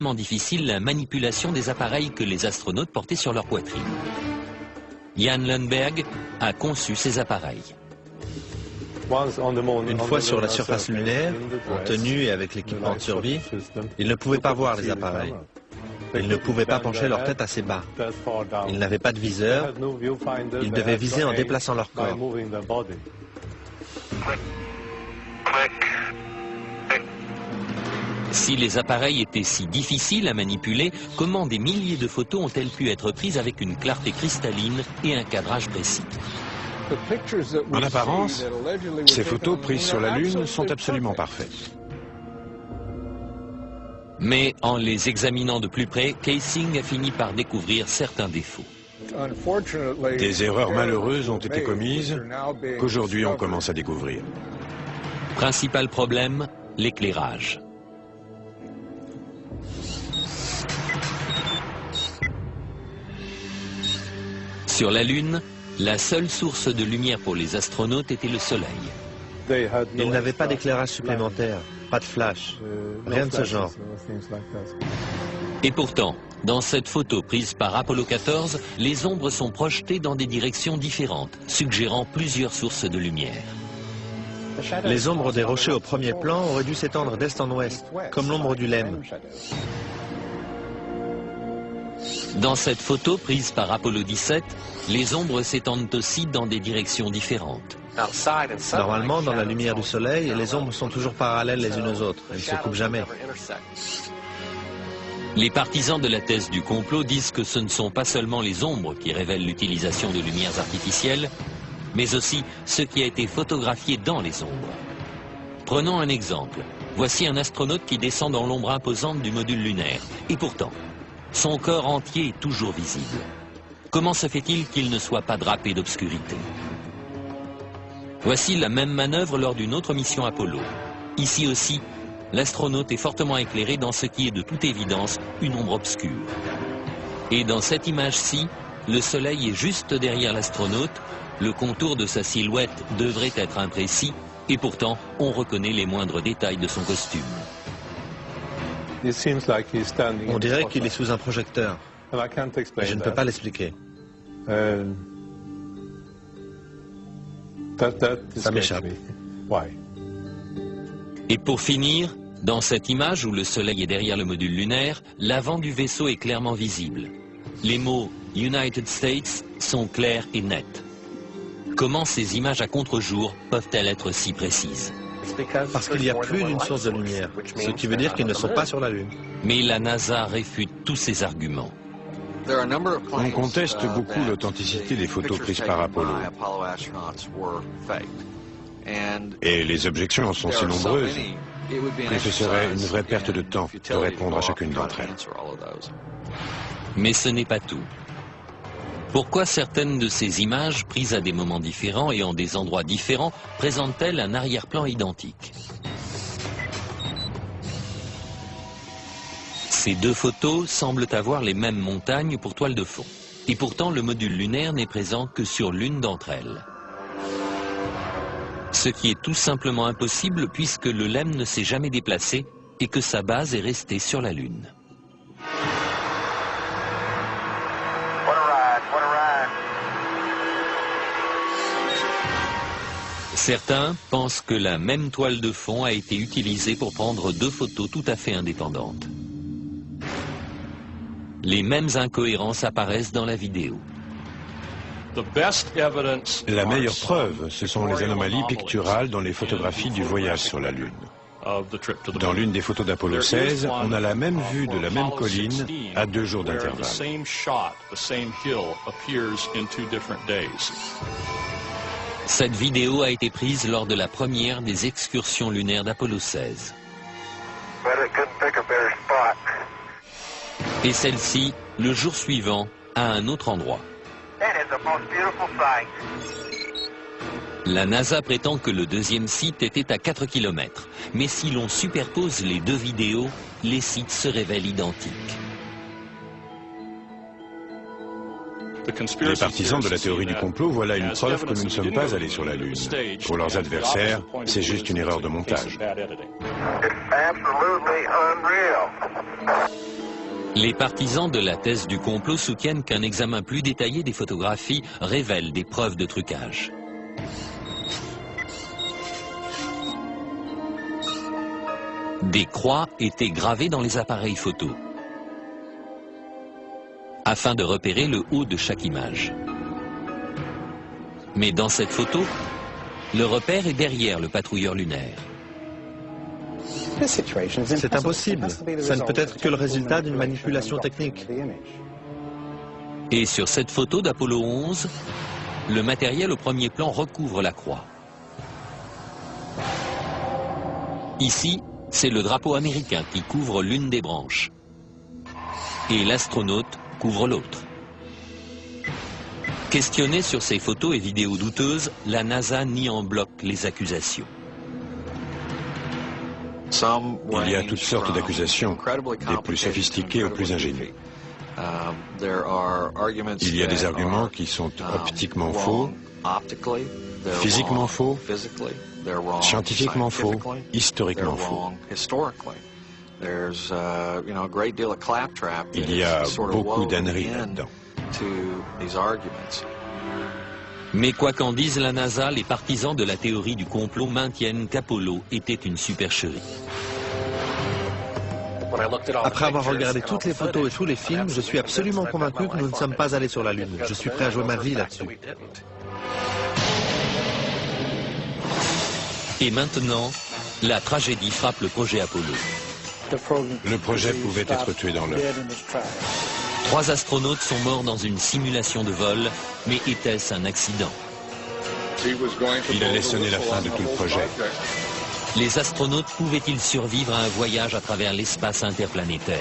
difficile la manipulation des appareils que les astronautes portaient sur leur poitrine. Jan Lundberg a conçu ces appareils. Une fois sur la surface lunaire, en tenue et avec l'équipement de survie, ils ne pouvaient pas voir les appareils. Ils ne pouvaient pas pencher leur tête assez bas. Ils n'avaient pas de viseur. Ils devaient viser en déplaçant leur corps. Si les appareils étaient si difficiles à manipuler, comment des milliers de photos ont-elles pu être prises avec une clarté cristalline et un cadrage précis? En apparence, ces photos prises sur la Lune sont absolument parfaites. Mais en les examinant de plus près, Kaysing a fini par découvrir certains défauts. Des erreurs malheureuses ont été commises qu'aujourd'hui on commence à découvrir. Principal problème, l'éclairage. Sur la Lune, la seule source de lumière pour les astronautes était le Soleil. Ils n'avaient pas d'éclairage supplémentaire, pas de flash, rien de ce genre. Et pourtant, dans cette photo prise par Apollo 14, les ombres sont projetées dans des directions différentes, suggérant plusieurs sources de lumière. Les ombres des rochers au premier plan auraient dû s'étendre d'est en ouest, comme l'ombre du Lemme. Dans cette photo prise par Apollo 17, les ombres s'étendent aussi dans des directions différentes. Normalement, dans la lumière du Soleil, les ombres sont toujours parallèles les unes aux autres. Elles ne se coupent jamais. Les partisans de la thèse du complot disent que ce ne sont pas seulement les ombres qui révèlent l'utilisation de lumières artificielles, mais aussi ce qui a été photographié dans les ombres. Prenons un exemple. Voici un astronaute qui descend dans l'ombre imposante du module lunaire. Et pourtant, son corps entier est toujours visible. Comment se fait-il qu'il ne soit pas drapé d'obscurité? Voici la même manœuvre lors d'une autre mission Apollo. Ici aussi, l'astronaute est fortement éclairé dans ce qui est de toute évidence une ombre obscure. Et dans cette image-ci, le Soleil est juste derrière l'astronaute, le contour de sa silhouette devrait être imprécis, et pourtant, on reconnaît les moindres détails de son costume. On dirait qu'il est sous un projecteur. Je ne peux pas l'expliquer. Ça m'échappe. Et pour finir, dans cette image où le Soleil est derrière le module lunaire, l'avant du vaisseau est clairement visible. Les mots « United States » sont clairs et nets. Comment ces images à contre-jour peuvent-elles être si précises? Parce qu'il y a plus d'une source de lumière, ce qui veut dire qu'ils ne sont pas sur la Lune. Mais la NASA réfute tous ces arguments. On conteste beaucoup l'authenticité des photos prises par Apollo. Et les objections sont si nombreuses que ce serait une vraie perte de temps de répondre à chacune d'entre elles. Mais ce n'est pas tout. Pourquoi certaines de ces images, prises à des moments différents et en des endroits différents, présentent-elles un arrière-plan identique? Ces deux photos semblent avoir les mêmes montagnes pour toile de fond. Et pourtant, le module lunaire n'est présent que sur l'une d'entre elles. Ce qui est tout simplement impossible puisque le LEM ne s'est jamais déplacé et que sa base est restée sur la Lune. Certains pensent que la même toile de fond a été utilisée pour prendre deux photos tout à fait indépendantes. Les mêmes incohérences apparaissent dans la vidéo. La meilleure preuve, ce sont les anomalies picturales dans les photographies du voyage sur la Lune. Dans l'une des photos d'Apollo 16, on a la même vue de la même colline à 2 jours d'intervalle. Cette vidéo a été prise lors de la première des excursions lunaires d'Apollo 16. Et celle-ci, le jour suivant, à un autre endroit. La NASA prétend que le deuxième site était à 4 km. Mais si l'on superpose les deux vidéos, les sites se révèlent identiques. Les partisans de la théorie du complot voient là une preuve que nous ne sommes pas allés sur la Lune. Pour leurs adversaires, c'est juste une erreur de montage. Les partisans de la thèse du complot soutiennent qu'un examen plus détaillé des photographies révèle des preuves de trucage. Des croix étaient gravées dans les appareils photo, afin de repérer le haut de chaque image. Mais dans cette photo, le repère est derrière le patrouilleur lunaire. C'est impossible. Ça ne peut être que le résultat d'une manipulation technique. Et sur cette photo d'Apollo 11, le matériel au premier plan recouvre la croix. Ici, c'est le drapeau américain qui couvre l'une des branches. Et l'astronaute couvre l'autre. Questionnée sur ces photos et vidéos douteuses, la NASA nie en bloc les accusations. Il y a toutes sortes d'accusations, des plus sophistiquées aux plus ingénues. Il y a des arguments qui sont optiquement faux, physiquement faux, scientifiquement faux, historiquement faux. Il y a beaucoup d'âneries là-dedans. Mais quoi qu'en dise la NASA, les partisans de la théorie du complot maintiennent qu'Apollo était une supercherie. Après avoir regardé toutes les photos et tous les films, je suis absolument convaincu que nous ne sommes pas allés sur la Lune. Je suis prêt à jouer ma vie là-dessus. Et maintenant, la tragédie frappe le projet Apollo. Le projet pouvait être tué dans l'œuf. 3 astronautes sont morts dans une simulation de vol, mais était-ce un accident? Il allait sonner la fin de tout le projet. Les astronautes pouvaient-ils survivre à un voyage à travers l'espace interplanétaire?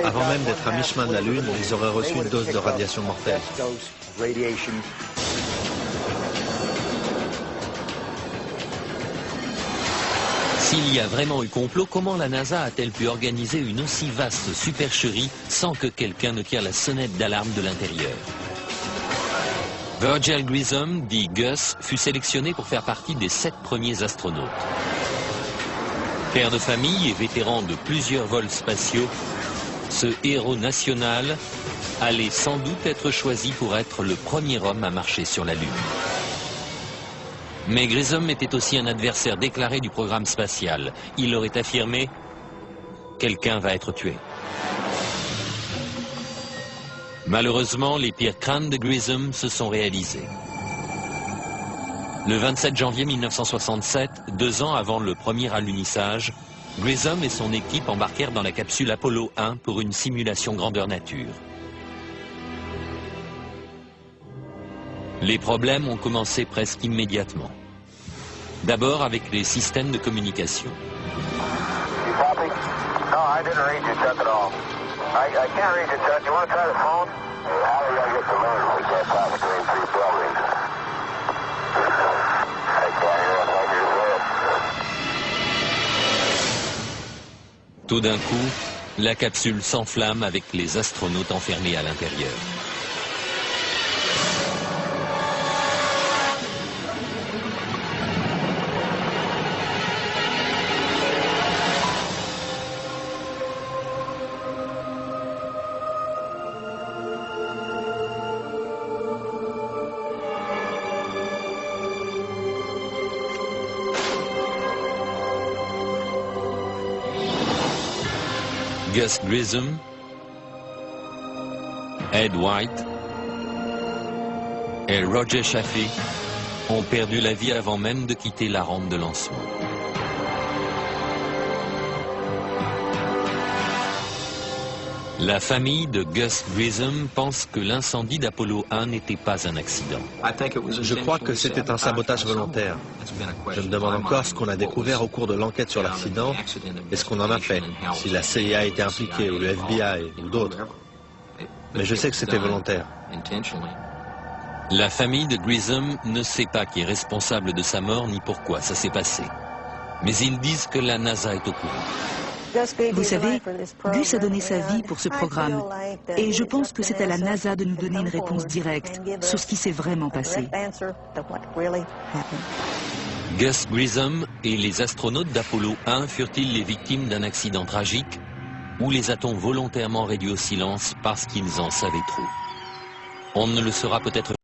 Avant même d'être à mi-chemin de la Lune, ils auraient reçu une dose de radiation mortelle. S'il y a vraiment eu complot, comment la NASA a-t-elle pu organiser une aussi vaste supercherie sans que quelqu'un ne tire la sonnette d'alarme de l'intérieur? Virgil Grissom, dit Gus, fut sélectionné pour faire partie des 7 premiers astronautes. Père de famille et vétéran de plusieurs vols spatiaux, ce héros national allait sans doute être choisi pour être le premier homme à marcher sur la Lune. Mais Grissom était aussi un adversaire déclaré du programme spatial. Il aurait affirmé « Quelqu'un va être tué ». Malheureusement, les pires craintes de Grissom se sont réalisées. Le 27 janvier 1967, 2 ans avant le premier alunissage, Grissom et son équipe embarquèrent dans la capsule Apollo 1 pour une simulation grandeur nature. Les problèmes ont commencé presque immédiatement. D'abord avec les systèmes de communication. Tout d'un coup, la capsule s'enflamme avec les astronautes enfermés à l'intérieur. Gus Grissom, Ed White et Roger Chaffee ont perdu la vie avant même de quitter la rampe de lancement. La famille de Gus Grissom pense que l'incendie d'Apollo 1 n'était pas un accident. Je crois que c'était un sabotage volontaire. Je me demande encore ce qu'on a découvert au cours de l'enquête sur l'accident et ce qu'on en a fait, si la CIA était impliquée, ou le FBI, ou d'autres. Mais je sais que c'était volontaire. La famille de Grissom ne sait pas qui est responsable de sa mort ni pourquoi ça s'est passé. Mais ils disent que la NASA est au courant. Vous savez, Gus a donné sa vie pour ce programme et je pense que c'est à la NASA de nous donner une réponse directe sur ce qui s'est vraiment passé. Gus Grissom et les astronautes d'Apollo 1 furent-ils les victimes d'un accident tragique Ou les a-t-on volontairement réduits au silence parce qu'ils en savaient trop? On ne le saura peut-être